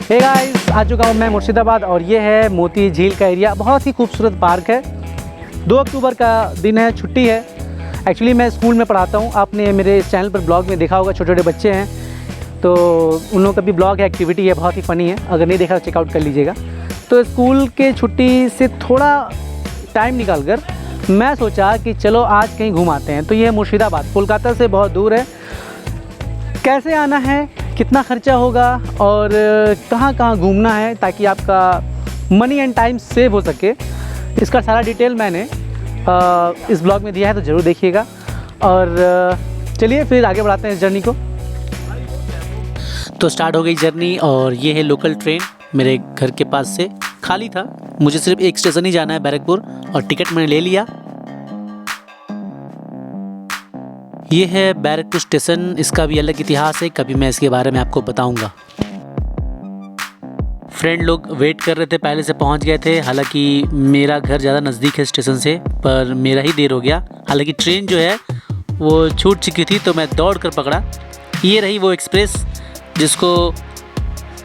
Hey guys, आ चुका हूँ मैं मुर्शिदाबाद और ये है मोती झील का एरिया। बहुत ही खूबसूरत पार्क है। 2 अक्टूबर का दिन है, छुट्टी है। एक्चुअली मैं स्कूल में पढ़ाता हूँ। आपने मेरे इस चैनल पर ब्लॉग में देखा होगा, छोटे छोटे बच्चे हैं तो उन लोगों का भी ब्लॉग है, एक्टिविटी है, बहुत ही फ़नी है। अगर नहीं देखा तो चेकआउट कर लीजिएगा। तो स्कूल के छुट्टी से थोड़ा टाइम निकाल कर मैं सोचा कि चलो आज कहीं घुमाते हैं। तो ये है मुर्शिदाबाद, कोलकाता से बहुत दूर है। कैसे आना है, कितना खर्चा होगा और कहाँ कहाँ घूमना है ताकि आपका मनी एंड टाइम सेव हो सके, इसका सारा डिटेल मैंने इस ब्लॉग में दिया है, तो ज़रूर देखिएगा। और चलिए फिर आगे बढ़ाते हैं इस जर्नी को। तो स्टार्ट हो गई जर्नी और ये है लोकल ट्रेन। मेरे घर के पास से खाली था, मुझे सिर्फ एक स्टेशन ही जाना है, बैरकपुर, और टिकट मैंने ले लिया। ये है बैरकपुर स्टेशन। इसका भी अलग इतिहास है, कभी मैं इसके बारे में आपको बताऊंगा। फ्रेंड लोग वेट कर रहे थे, पहले से पहुंच गए थे। हालांकि मेरा घर ज़्यादा नज़दीक है स्टेशन से, पर मेरा ही देर हो गया। हालांकि ट्रेन जो है वो छूट चुकी थी तो मैं दौड़ कर पकड़ा। ये रही वो एक्सप्रेस जिसको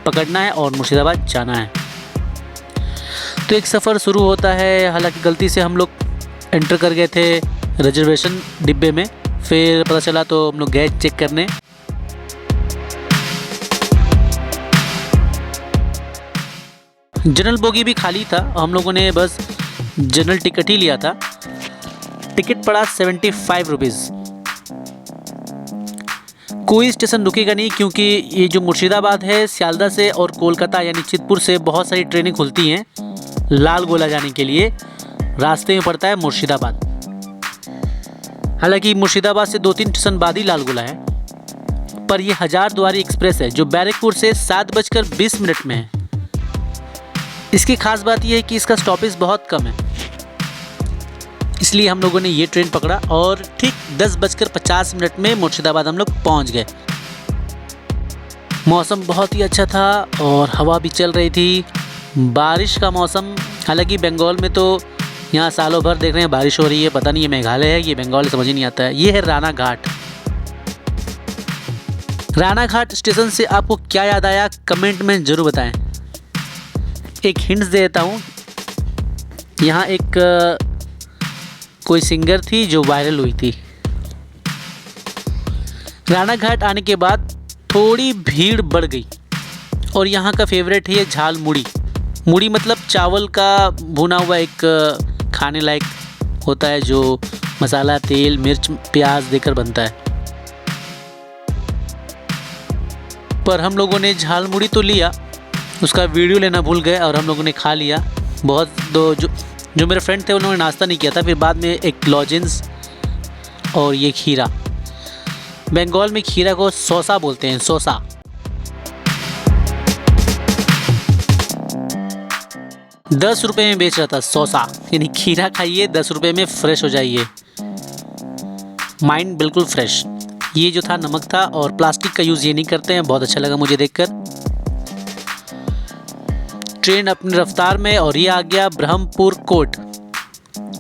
पकड़ना है और मुर्शिदाबाद जाना है। तो एक सफ़र शुरू होता है। हालांकि गलती से हम लोग एंटर कर गए थे रिजर्वेशन डिब्बे में, फिर पता चला तो हम लोग गए चेक करने। जनरल बोगी भी खाली था, हम लोगों ने बस जनरल टिकट ही लिया था। टिकट पड़ा 75 रुपीज़। कोई स्टेशन रुकेगा नहीं क्योंकि ये जो मुर्शिदाबाद है, सियालदह से और कोलकाता यानी चितपुर से बहुत सारी ट्रेनें खुलती हैं लाल गोला जाने के लिए। रास्ते में पड़ता है मुर्शिदाबाद। हालांकि मुर्शिदाबाद से 2-3 स्टेशन बाद ही लाल गोला है, पर यह हजारद्वारी एक्सप्रेस है जो बैरकपुर से 7:20 में है। इसकी खास बात यह है कि इसका स्टॉपेज बहुत कम है, इसलिए हम लोगों ने ये ट्रेन पकड़ा और ठीक 10:50 में मुर्शिदाबाद हम लोग पहुंच गए। मौसम बहुत ही अच्छा था और हवा भी चल रही थी, बारिश का मौसम। हालांकि बंगाल में तो यहाँ सालों भर देख रहे हैं बारिश हो रही है। पता नहीं ये मेघालय है ये बंगाल, समझ ही नहीं आता है। ये है राणा घाट। राणा घाट स्टेशन से आपको क्या याद आया कमेंट में ज़रूर बताएं। एक हिंट्स देता हूँ, यहाँ एक कोई सिंगर थी जो वायरल हुई थी। राणा घाट आने के बाद थोड़ी भीड़ बढ़ गई और यहाँ का फेवरेट है ये झाल मुड़ी। मुड़ी मतलब चावल का भुना हुआ एक खाने लायक होता है जो मसाला, तेल, मिर्च, प्याज देकर बनता है। पर हम लोगों ने झाल मुड़ी तो लिया, उसका वीडियो लेना भूल गए और हम लोगों ने खा लिया। जो मेरे फ्रेंड थे उन्होंने नाश्ता नहीं किया था। फिर बाद में एक लॉजेंस और ये खीरा। बंगाल में खीरा को सौसा बोलते हैं, सौसा। ₹10 में बेच रहा था सौसा, यानी खीरा खाइए 10 रुपये में फ्रेश हो जाइए, माइंड बिल्कुल फ्रेश। ये जो था नमक था और प्लास्टिक का यूज़ ये नहीं करते हैं। बहुत अच्छा लगा मुझे देखकर। ट्रेन अपनी रफ्तार में और ये आ गया ब्रह्मपुर कोट।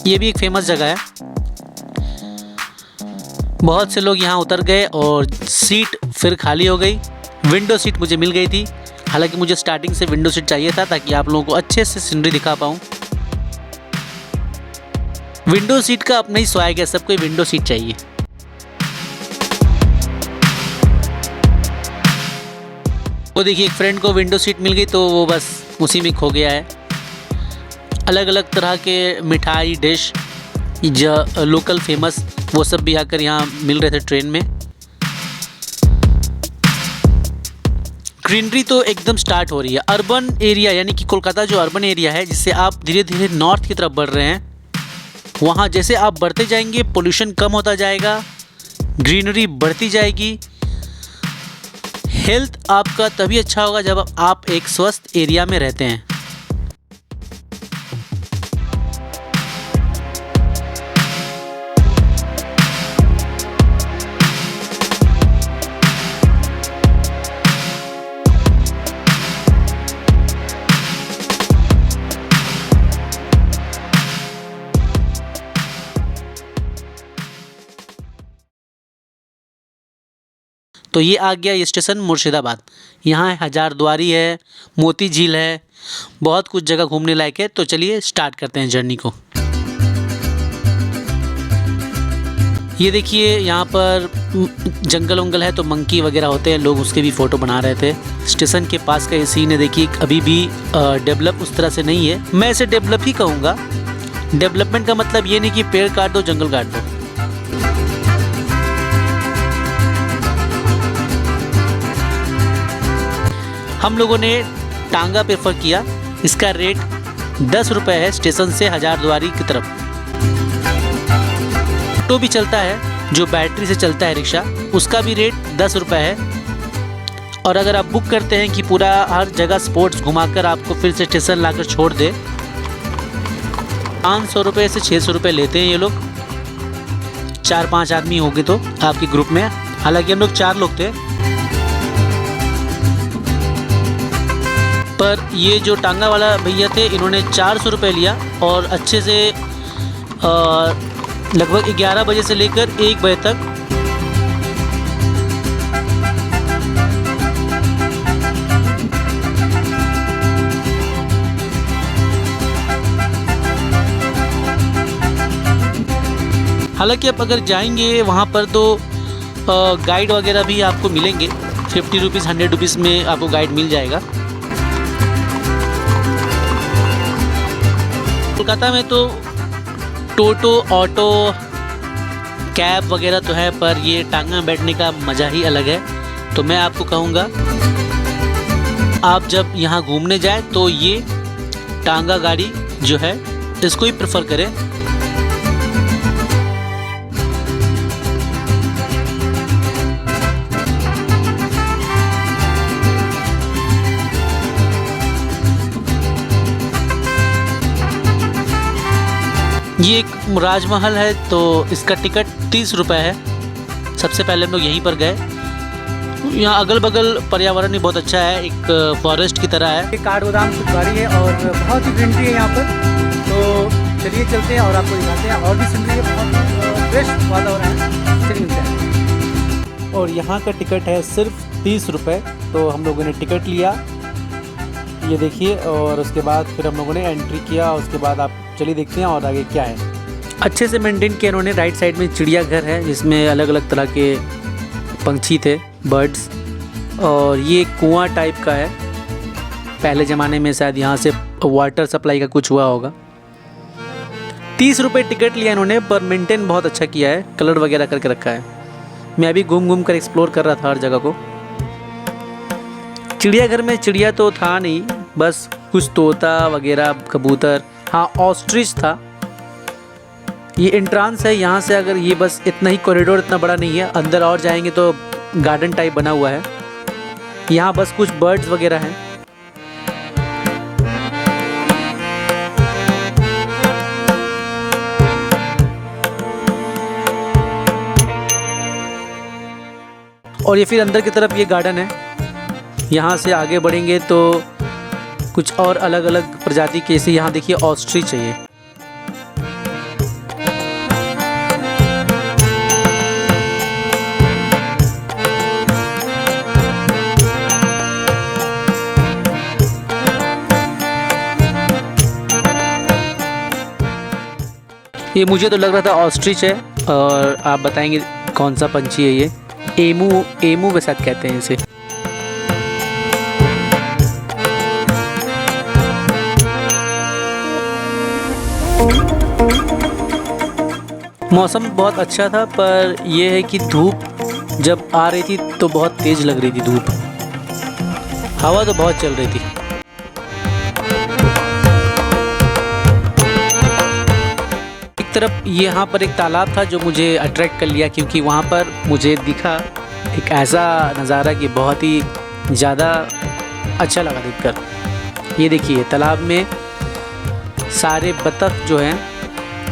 ये भी एक फेमस जगह है। बहुत से लोग यहाँ उतर गए और सीट फिर खाली हो गई। विंडो सीट मुझे मिल गई थी। हालांकि मुझे स्टार्टिंग से विंडो सीट चाहिए था ताकि आप लोगों को अच्छे से सीनरी दिखा पाऊँ। विंडो सीट का अपना ही स्वाग है, सबको विंडो सीट चाहिए। वो देखिए एक फ्रेंड को विंडो सीट मिल गई तो वो बस उसी में खो गया है। अलग अलग तरह के मिठाई, डिश जो लोकल फेमस, वो सब भी आकर यहाँ मिल रहे थे ट्रेन में। ग्रीनरी तो एकदम स्टार्ट हो रही है। अर्बन एरिया यानी कि कोलकाता जो अर्बन एरिया है, जिससे आप धीरे धीरे नॉर्थ की तरफ बढ़ रहे हैं, वहाँ जैसे आप बढ़ते जाएंगे पोल्यूशन कम होता जाएगा, ग्रीनरी बढ़ती जाएगी। हेल्थ आपका तभी अच्छा होगा जब आप एक स्वस्थ एरिया में रहते हैं। तो ये आ गया ये स्टेशन मुर्शिदाबाद। यहाँ हज़ारद्वारी है, मोती झील है, बहुत कुछ जगह घूमने लायक है। तो चलिए स्टार्ट करते हैं जर्नी को। ये देखिए यहाँ पर जंगल वंगल है तो मंकी वगैरह होते हैं, लोग उसके भी फ़ोटो बना रहे थे। स्टेशन के पास का ये सीन है, देखिए अभी भी डेवलप उस तरह से नहीं है। मैं इसे डेवलप ही कहूँगा। डेवलपमेंट का मतलब ये नहीं कि पेड़ काट दो जंगल काट दो। हम लोगों ने टांगा प्रेफर किया। इसका रेट 10 रुपये है स्टेशन से हज़ारद्वारी की तरफ। ऑटो भी चलता है जो बैटरी से चलता है रिक्शा, उसका भी रेट 10 रुपये है। और अगर आप बुक करते हैं कि पूरा हर जगह स्पोर्ट्स घुमाकर आपको फिर से स्टेशन लाकर छोड़ दे, 500 रुपये से 600 रुपये लेते हैं ये लोग। 4-5 आदमी होंगे तो आपके ग्रुप में, हालांकि हम लोग 4 लोग थे। पर ये जो टांगा वाला भैया थे इन्होंने 400 रुपये लिया और अच्छे से लगभग 11 बजे से लेकर 1 बजे तक हालांकि आप अगर जाएंगे वहाँ पर तो गाइड वगैरह भी आपको मिलेंगे। 50 रुपीज़ 100 रुपीज़ में आपको गाइड मिल जाएगा। कोलकाता में तो टोटो, ऑटो, कैब वगैरह तो है, पर ये टांगा में बैठने का मज़ा ही अलग है। तो मैं आपको कहूँगा आप जब यहाँ घूमने जाए तो ये टांगा गाड़ी जो है इसको ही प्रेफर करें। ये एक राजमहल है तो इसका टिकट 30 रुपये है। सबसे पहले हम लोग यहीं पर गए। यहाँ अगल बगल पर्यावरण भी बहुत अच्छा है, एक फॉरेस्ट की तरह है। ये काठगोदाम सुखवारी है और बहुत ही ग्रीनरी है यहाँ पर। तो चलिए चलते हैं और आपको दिखाते हैं। और भी सीनरी है, बहुत फ्रेश वातावरण है। चलिए मिलते हैं। और यहाँ का टिकट है सिर्फ 30 रुपये। तो हम लोगों ने टिकट लिया, ये देखिए, और उसके बाद फिर हम लोगों ने एंट्री किया। उसके बाद आप चलिए देखते हैं और आगे क्या है। अच्छे से मेंटेन किया इन्होंने। राइट साइड में चिड़ियाघर है जिसमें अलग अलग तरह के पंछी थे, बर्ड्स। और ये कुआं टाइप का है, पहले ज़माने में शायद यहाँ से वाटर सप्लाई का कुछ हुआ होगा। 30 रुपये टिकट लिया इन्होंने, पर मेंटेन बहुत अच्छा किया है, कलर वगैरह करके रखा है। मैं अभी घूम घूम कर एक्सप्लोर कर रहा था हर जगह को। चिड़ियाघर में चिड़िया तो था नहीं, बस कुछ तोता वगैरह, कबूतर, हाँ ऑस्ट्रिच था। ये एंट्रांस है यहाँ से। अगर ये बस इतना ही कॉरिडोर, इतना बड़ा नहीं है, अंदर और जाएंगे तो गार्डन टाइप बना हुआ है। यहाँ बस कुछ बर्ड्स वगैरह हैं। और ये फिर अंदर की तरफ ये गार्डन है। यहाँ से आगे बढ़ेंगे तो कुछ और अलग अलग प्रजाति के, जैसे यहाँ देखिए ऑस्ट्रिच है ये। ये मुझे तो लग रहा था ऑस्ट्रिच है, और आप बताएंगे कौन सा पंछी है ये। एमू के साथ कहते हैं इसे। मौसम बहुत अच्छा था, पर यह है कि धूप जब आ रही थी तो बहुत तेज़ लग रही थी धूप। हवा तो बहुत चल रही थी। एक तरफ यहाँ पर एक तालाब था जो मुझे अट्रैक्ट कर लिया, क्योंकि वहाँ पर मुझे दिखा एक ऐसा नज़ारा कि बहुत ही ज़्यादा अच्छा लगा देखकर। ये देखिए तालाब में सारे बतख जो हैं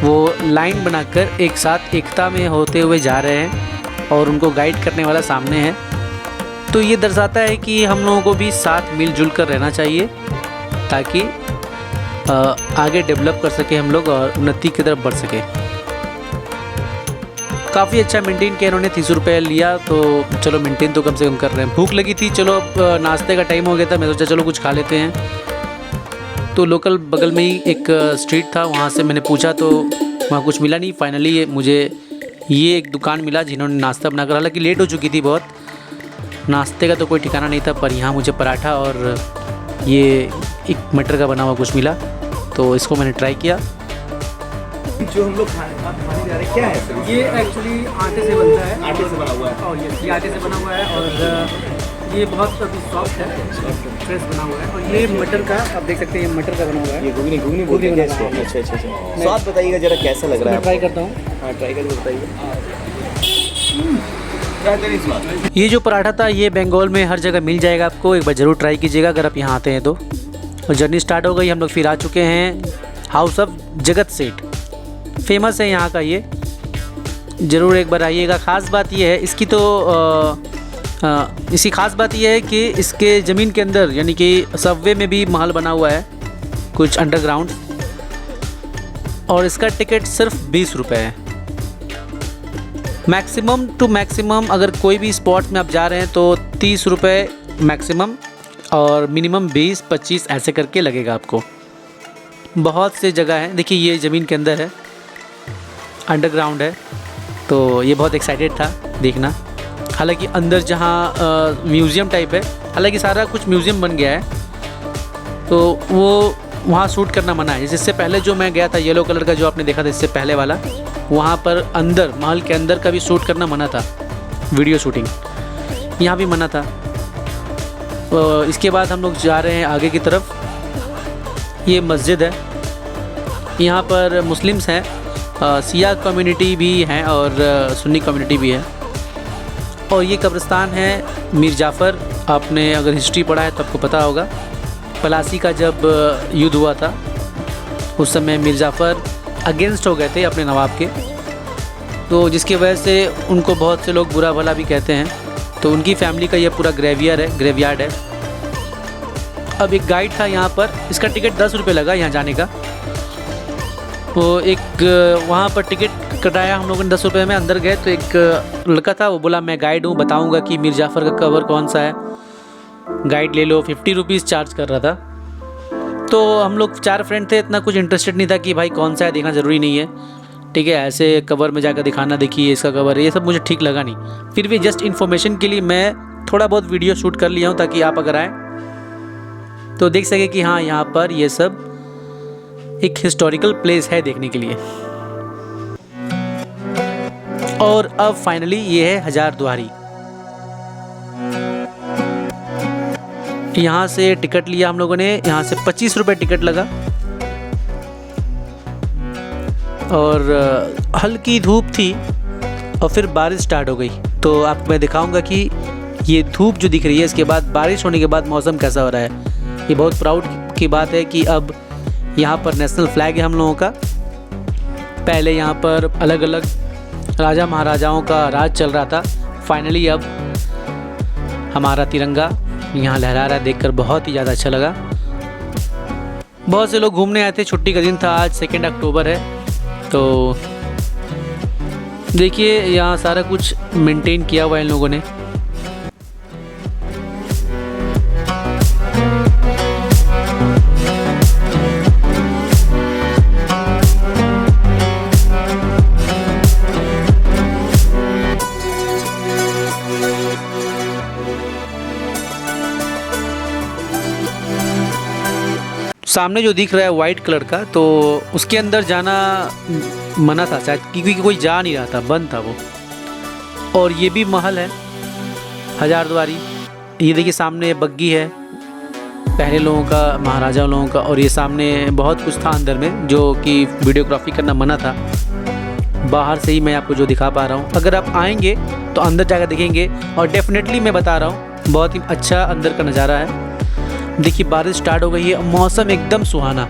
वो लाइन बनाकर एक साथ एकता में होते हुए जा रहे हैं, और उनको गाइड करने वाला सामने है। तो ये दर्शाता है कि हम लोगों को भी साथ मिलजुल कर रहना चाहिए, ताकि आगे डेवलप कर सके हम लोग और उन्नति की तरफ बढ़ सके। काफ़ी अच्छा मेंटेन किया इन्होंने। 30 रुपये लिया तो चलो मेंटेन तो कम से कम कर रहे हैं। भूख लगी थी, चलो अब नाश्ते का टाइम हो गया था, मैं सोचा चलो कुछ खा लेते हैं। तो लोकल बगल में ही एक स्ट्रीट था, वहाँ से मैंने पूछा तो वहाँ कुछ मिला नहीं। फाइनली मुझे ये एक दुकान मिला जिन्होंने नाश्ता बनाकर, हालांकि लेट हो चुकी थी बहुत, नाश्ते का तो कोई ठिकाना नहीं था, पर यहाँ मुझे पराठा और ये एक मटर का बना हुआ कुछ मिला, तो इसको मैंने ट्राई किया। जो हम लोग खाने जा रहे हैं क्या है सर? ये एक्चुअली आटे से बनता है, आटे से बना हुआ है और ये आटे से बना हुआ है और ये बहुत अभी सॉफ्ट है, फ्रेश बना हुआ है। और ये मटर का, आप देख सकते हैं ये मटर का बना हुआ है। ये घुगनी बोलते हैं इसको। अच्छा अच्छा अच्छा, स्वाद बताइएगा जरा कैसा लग रहा है? मैं ट्राई करता हूँ। हाँ ट्राई करके बताइए। स्वाद ये जो पराठा था ये बंगाल में हर जगह मिल जाएगा आपको, एक बार ज़रूर ट्राई कीजिएगा अगर आप यहाँ आते हैं तो। और जर्नी स्टार्ट हो गई, हम लोग फिर आ चुके हैं हाउस ऑफ जगत सेठ, फेमस है यहाँ का, ये ज़रूर एक बार आइएगा। ख़ास बात ये है इसकी तो इसकी ख़ास बात ये है कि इसके ज़मीन के अंदर यानी कि सबवे में भी महल बना हुआ है कुछ अंडरग्राउंड, और इसका टिकट सिर्फ 20 रुपये है। मैक्सिमम टू मैक्सिमम अगर कोई भी स्पॉट में आप जा रहे हैं तो 30 रुपये मैक्सिमम, और मिनिमम 20-25 ऐसे करके लगेगा आपको। बहुत से जगह है, देखिए ये ज़मीन के अंदर है, अंडरग्राउंड है, तो ये बहुत एक्साइटेड था देखना। हालांकि अंदर जहाँ म्यूज़ियम टाइप है, हालांकि सारा कुछ म्यूज़ियम बन गया है, तो वो वहाँ शूट करना मना है। जिससे पहले जो मैं गया था येलो कलर का जो आपने देखा था इससे पहले वाला, वहाँ पर अंदर महल के अंदर का भी शूट करना मना था, वीडियो शूटिंग यहाँ भी मना था। इसके बाद हम लोग जा रहे हैं आगे की तरफ। ये मस्जिद है, यहाँ पर मुस्लिम्स हैं, सिया कम्युनिटी भी हैं और सुन्नी कम्युनिटी भी है। और ये कब्रिस्तान है मीर जाफ़र, आपने अगर हिस्ट्री पढ़ा है तो आपको पता होगा, पलासी का जब युद्ध हुआ था उस समय मीर जाफ़र अगेंस्ट हो गए थे अपने नवाब के, तो जिसकी वजह से उनको बहुत से लोग बुरा भला भी कहते हैं। तो उनकी फैमिली का ये पूरा ग्रेवयार्ड है। अब एक गाइड था यहाँ पर, इसका टिकट 10 रुपये लगा यहाँ जाने का। वो एक वहाँ पर टिकट कटाया हम लोगों ने 10 रुपये में, अंदर गए तो एक लड़का था, वो बोला मैं गाइड हूँ, बताऊँगा कि मीर जाफ़र का कबर कौन सा है, गाइड ले लो। 50 रुपीज़ चार्ज कर रहा था। तो हम लोग 4 फ्रेंड थे, इतना कुछ इंटरेस्टेड नहीं था कि भाई कौन सा है देखना ज़रूरी नहीं है, ठीक है, ऐसे कवर में जाकर दिखाना देखिए इसका कवर है, ये सब मुझे ठीक लगा नहीं। फिर भी जस्ट इन्फॉर्मेशन के लिए मैं थोड़ा बहुत वीडियो शूट कर लिया हूँ ताकि आप अगर आएँ तो देख सके कि हाँ यहाँ पर ये सब एक हिस्टोरिकल प्लेस है देखने के लिए। और अब फाइनली ये है हजारद्वारी। यहाँ से टिकट लिया हम लोगों ने, यहाँ से 25 रुपये टिकट लगा। और हल्की धूप थी और फिर बारिश स्टार्ट हो गई। तो आपको मैं दिखाऊंगा कि ये धूप जो दिख रही है इसके बाद बारिश होने के बाद मौसम कैसा हो रहा है। ये बहुत प्राउड की बात है कि अब यहाँ पर नेशनल फ्लैग है हम लोगों का। पहले यहाँ पर अलग अलग राजा महाराजाओं का राज चल रहा था, फाइनली अब हमारा तिरंगा यहाँ लहरा रहा है, देखकर बहुत ही ज़्यादा अच्छा लगा। बहुत से लोग घूमने आए थे, छुट्टी का दिन था, आज 2 अक्टूबर है। तो देखिए यहाँ सारा कुछ मेंटेन किया हुआ है इन लोगों ने। सामने जो दिख रहा है वाइट कलर का, तो उसके अंदर जाना मना था शायद, क्योंकि कोई जा नहीं रहा था, बंद था वो। और ये भी महल है हजारद्वारी। ये देखिए सामने बग्गी है पहले लोगों का, महाराजा लोगों का, और ये सामने बहुत कुछ था अंदर में जो कि वीडियोग्राफी करना मना था। बाहर से ही मैं आपको जो दिखा पा रहा हूँ, अगर आप आएंगे तो अंदर जाकर देखेंगे। और डेफिनेटली मैं बता रहा हूँ बहुत ही अच्छा अंदर का नज़ारा है। देखिए बारिश स्टार्ट हो गई है, मौसम एकदम सुहाना।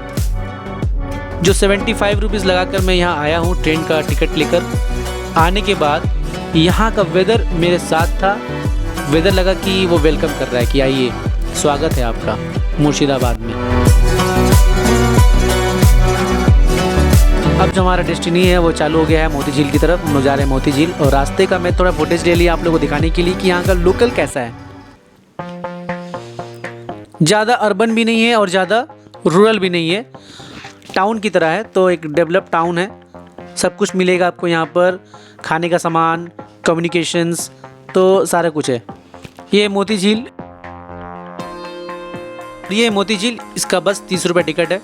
जो 75 रुपीज़ लगाकर मैं यहाँ आया हूँ ट्रेन का टिकट लेकर, आने के बाद यहाँ का वेदर मेरे साथ था। वेदर लगा कि वो वेलकम कर रहा है कि आइए, स्वागत है आपका मुर्शिदाबाद में। अब जो हमारा डेस्टिनी है वो चालू हो गया है मोती झील की तरफ। हम लोग जा रहे हैं मोती झील और रास्ते का मैं थोड़ा फुटेज ले लिया आप लोगों को दिखाने के लिए कि यहाँ का लोकल कैसा है। ज़्यादा अर्बन भी नहीं है और ज़्यादा रूरल भी नहीं है, टाउन की तरह है। तो एक डेवलप टाउन है, सब कुछ मिलेगा आपको यहाँ पर, खाने का सामान, कम्युनिकेशंस, तो सारा कुछ है। ये मोती झील, इसका बस 30 रुपये टिकट है।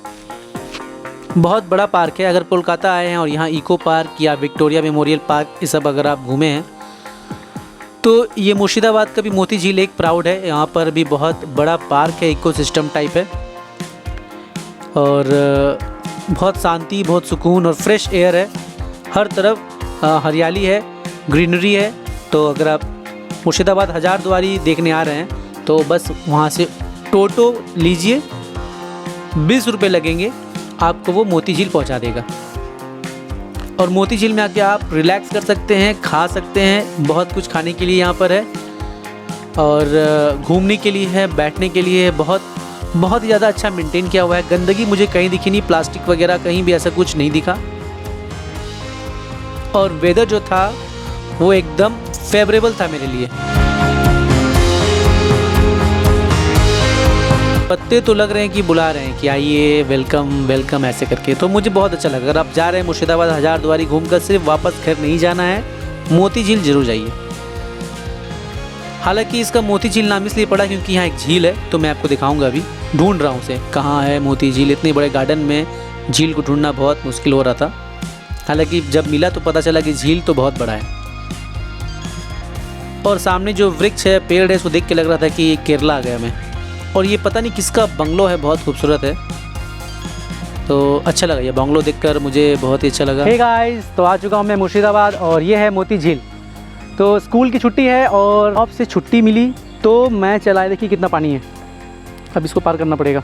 बहुत बड़ा पार्क है। अगर कोलकाता आए हैं और यहाँ इको पार्क या विक्टोरिया मेमोरियल पार्क ये सब अगर आप घूमे हैं तो ये मुर्शिदाबाद का भी मोती झील एक प्राउड है। यहाँ पर भी बहुत बड़ा पार्क है, इकोसिस्टम टाइप है और बहुत शांति, बहुत सुकून और फ्रेश एयर है। हर तरफ हरियाली है, ग्रीनरी है। तो अगर आप मुर्शिदाबाद हज़ारद्वारी देखने आ रहे हैं तो बस वहाँ से टोटो लीजिए, 20 रुपये लगेंगे, आपको वो मोती झील पहुँचा देगा। और मोती झील में आके आप रिलैक्स कर सकते हैं, खा सकते हैं, बहुत कुछ खाने के लिए यहाँ पर है और घूमने के लिए है, बैठने के लिए है। बहुत ही ज़्यादा अच्छा मेंटेन किया हुआ है। गंदगी मुझे कहीं दिखी नहीं, प्लास्टिक वगैरह कहीं भी ऐसा कुछ नहीं दिखा। और वेदर जो था वो एकदम फेवरेबल था मेरे लिए। पत्ते तो लग रहे हैं कि बुला रहे हैं कि आइए, वेलकम वेलकम ऐसे करके, तो मुझे बहुत अच्छा लगा। अगर आप जा रहे हैं मुर्शिदाबाद हज़ारद्वारी घूमकर सिर्फ वापस घर नहीं जाना है, मोती झील ज़रूर जाइए। हालांकि इसका मोती झील नाम इसलिए पड़ा क्योंकि यहाँ एक झील है, तो मैं आपको दिखाऊंगा। अभी ढूंढ रहा हूँ उसे, कहाँ है मोती झील। इतने बड़े गार्डन में झील को ढूंढना बहुत मुश्किल हो रहा था। हालांकि जब मिला तो पता चला कि झील तो बहुत बड़ा है। और सामने जो वृक्ष है, पेड़ है, उसको देख के लग रहा था कि केरला आ गया मैं। और ये पता नहीं किसका बंगलो है, बहुत खूबसूरत है, तो अच्छा लगा। ये बंगलो देखकर मुझे बहुत ही अच्छा लगा। हे गाइस, तो आ चुका हूँ मैं मुर्शिदाबाद और ये है मोती झील। तो स्कूल की छुट्टी है और जॉब से छुट्टी मिली तो मैं चला, देखिए कितना पानी है, अब इसको पार करना पड़ेगा।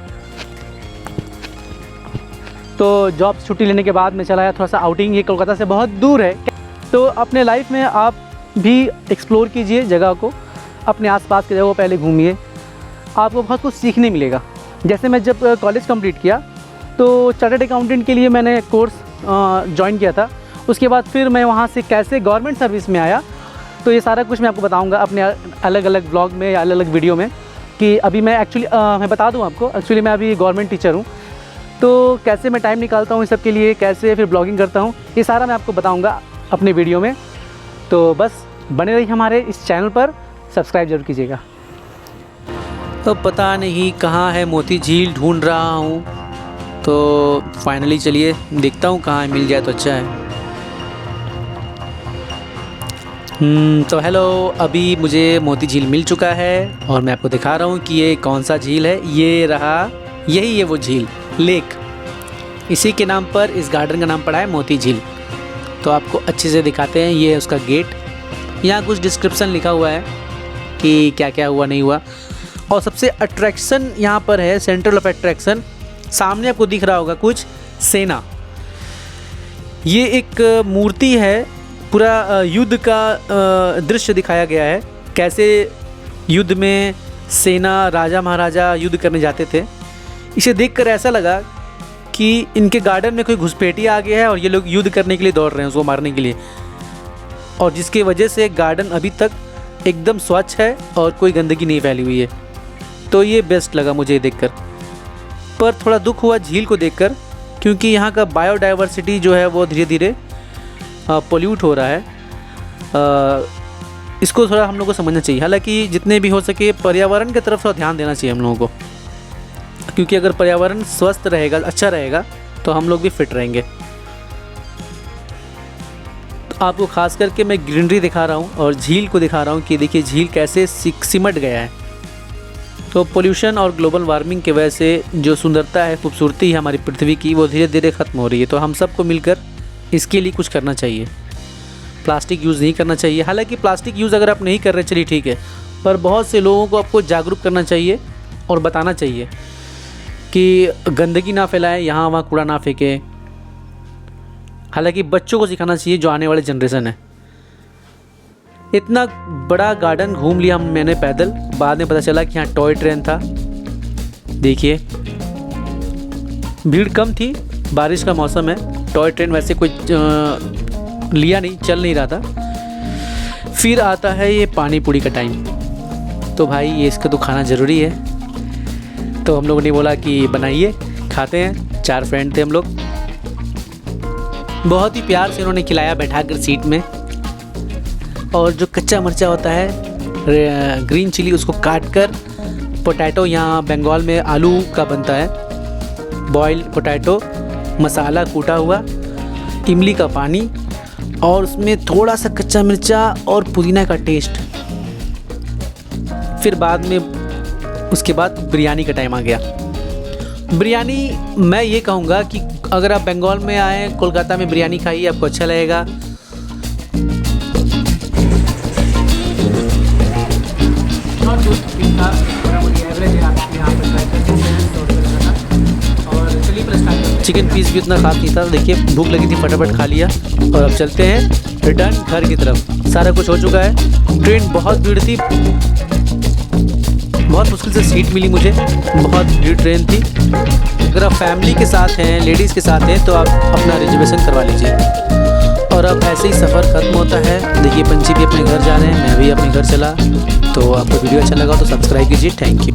तो जॉब से छुट्टी लेने के बाद मैं चला आया थोड़ा सा आउटिंग। ये कोलकाता से बहुत दूर है, तो अपने लाइफ में आप भी एक्सप्लोर कीजिए जगह को, अपने आसपास की जगह को पहले घूमिए, आपको बहुत कुछ सीखने मिलेगा। जैसे मैं जब कॉलेज कंप्लीट किया तो चार्टर्ड अकाउंटेंट के लिए मैंने कोर्स ज्वाइन किया था। उसके बाद फिर मैं वहाँ से कैसे गवर्नमेंट सर्विस में आया, तो ये सारा कुछ मैं आपको बताऊंगा अपने अलग अलग ब्लॉग में या अलग अलग वीडियो में। कि अभी मैं एक्चुअली मैं बता दूं आपको, एक्चुअली मैं अभी गवर्नमेंट टीचर हूँ, तो कैसे मैं टाइम निकालता हूँ इस सब के लिए, कैसे फिर ब्लॉगिंग करता हूँ, ये सारा मैं आपको बताऊँगा अपने वीडियो में। तो बस बने रहिए हमारे इस चैनल पर, सब्सक्राइब जरूर कीजिएगा। तो पता नहीं कहाँ है मोती झील, ढूंढ रहा हूँ। तो फाइनली चलिए देखता हूँ कहाँ मिल जाए तो अच्छा है। तो हेलो, अभी मुझे मोती झील मिल चुका है और मैं आपको दिखा रहा हूँ कि ये कौन सा झील है। ये रहा, यही है वो झील, लेक। इसी के नाम पर इस गार्डन का नाम पड़ा है मोती झील। तो आपको अच्छे से दिखाते हैं। ये है उसका गेट। यहाँ कुछ डिस्क्रिप्शन लिखा हुआ है कि क्या क्या हुआ नहीं हुआ। और सबसे अट्रैक्शन यहाँ पर है, सेंट्रल ऑफ अट्रैक्शन, सामने आपको दिख रहा होगा कुछ सेना। ये एक मूर्ति है, पूरा युद्ध का दृश्य दिखाया गया है, कैसे युद्ध में सेना, राजा महाराजा युद्ध करने जाते थे। इसे देखकर ऐसा लगा कि इनके गार्डन में कोई घुसपैठिया आ गया है और ये लोग युद्ध करने के लिए दौड़ रहे हैं उसको मारने के लिए, और जिसकी वजह से गार्डन अभी तक एकदम स्वच्छ है और कोई गंदगी नहीं फैली हुई है। तो ये बेस्ट लगा मुझे देखकर। पर थोड़ा दुख हुआ झील को देखकर, क्योंकि यहाँ का बायोडाइवर्सिटी जो है वो धीरे धीरे पोल्यूट हो रहा है। इसको थोड़ा हम लोग को समझना चाहिए। हालांकि जितने भी हो सके पर्यावरण की तरफ थोड़ा ध्यान देना चाहिए हम लोगों को, क्योंकि अगर पर्यावरण स्वस्थ रहेगा, अच्छा रहेगा, तो हम लोग भी फिट रहेंगे। तो आपको खास करके मैं ग्रीनरी दिखा रहा हूँ और झील को दिखा रहा हूँ कि देखिए झील कैसे सिमट गया है। तो पोल्यूशन और ग्लोबल वार्मिंग की वजह से जो सुंदरता है, खूबसूरती है हमारी पृथ्वी की, वो धीरे धीरे ख़त्म हो रही है। तो हम सबको मिलकर इसके लिए कुछ करना चाहिए। प्लास्टिक यूज़ नहीं करना चाहिए। हालांकि प्लास्टिक यूज़ अगर आप नहीं कर रहे, चलिए ठीक है, पर बहुत से लोगों को आपको जागरूक करना चाहिए और बताना चाहिए कि गंदगी ना फैलाएं, यहाँ वहाँ कूड़ा ना फेंके। हालांकि बच्चों को सिखाना चाहिए, जो आने वाले जनरेशन है। इतना बड़ा गार्डन घूम लिया मैंने पैदल, बाद में पता चला कि यहाँ टॉय ट्रेन था। देखिए भीड़ कम थी, बारिश का मौसम है, टॉय ट्रेन वैसे कोई लिया नहीं, चल नहीं रहा था। फिर आता है ये पानी पूरी का टाइम। तो भाई ये इसका तो खाना ज़रूरी है, तो हम लोगों ने बोला कि बनाइए खाते हैं। 4 फ्रेंड थे हम लोग। बहुत ही प्यार से उन्होंने खिलाया बैठा कर सीट में। और जो कच्चा मिर्चा होता है, ग्रीन चिली, उसको काट कर, पोटैटो, यहाँ बंगाल में आलू का बनता है, बॉइल्ड पोटैटो, मसाला कूटा हुआ, इमली का पानी और उसमें थोड़ा सा कच्चा मिर्चा और पुदीना का टेस्ट। फिर बाद में उसके बाद बिरयानी का टाइम आ गया। बिरयानी मैं ये कहूँगा कि अगर आप बंगाल में आए, कोलकाता में बिरयानी खाइए, आपको अच्छा लगेगा। चिकन पीस भी उतना खास नहीं था। देखिए भूख लगी थी, फटाफट खा लिया और अब चलते हैं रिटर्न घर की तरफ। सारा कुछ हो चुका है। ट्रेन बहुत भीड़ थी, बहुत मुश्किल से सीट मिली मुझे, बहुत भीड़ ट्रेन थी। अगर आप फैमिली के साथ हैं, लेडीज़ के साथ हैं, तो आप अपना रिजर्वेशन करवा लीजिए। और अब ऐसे ही सफ़र ख़त्म होता है। देखिए पंछी भी अपने घर जा रहे हैं, मैं भी अपने घर चला। तो आपको वीडियो अच्छा लगा तो सब्सक्राइब कीजिए। Thank you.